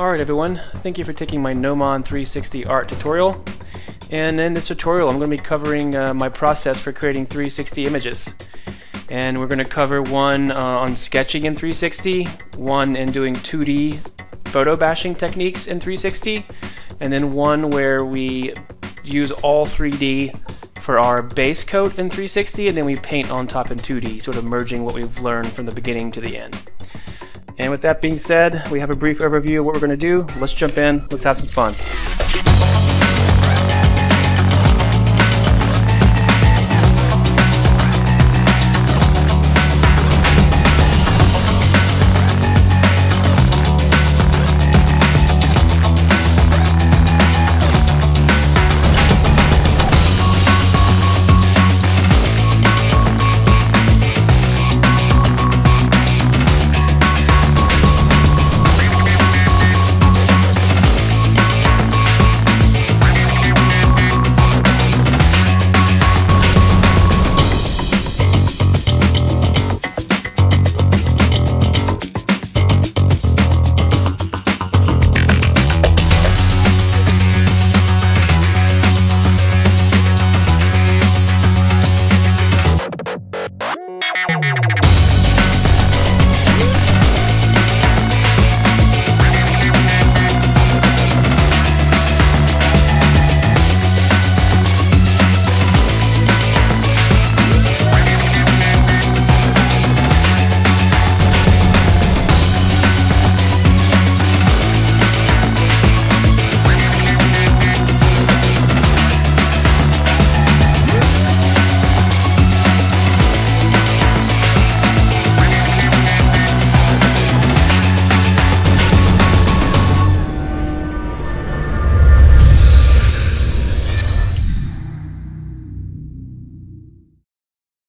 Alright everyone, thank you for taking my Gnomon 360 art tutorial. And in this tutorial I'm going to be covering my process for creating 360 images. And we're going to cover one on sketching in 360, one in doing 2D photo bashing techniques in 360, and then one where we use all 3D for our base coat in 360 and then we paint on top in 2D, sort of merging what we've learned from the beginning to the end. And with that being said, we have a brief overview of what we're going to do. Let's jump in, let's have some fun.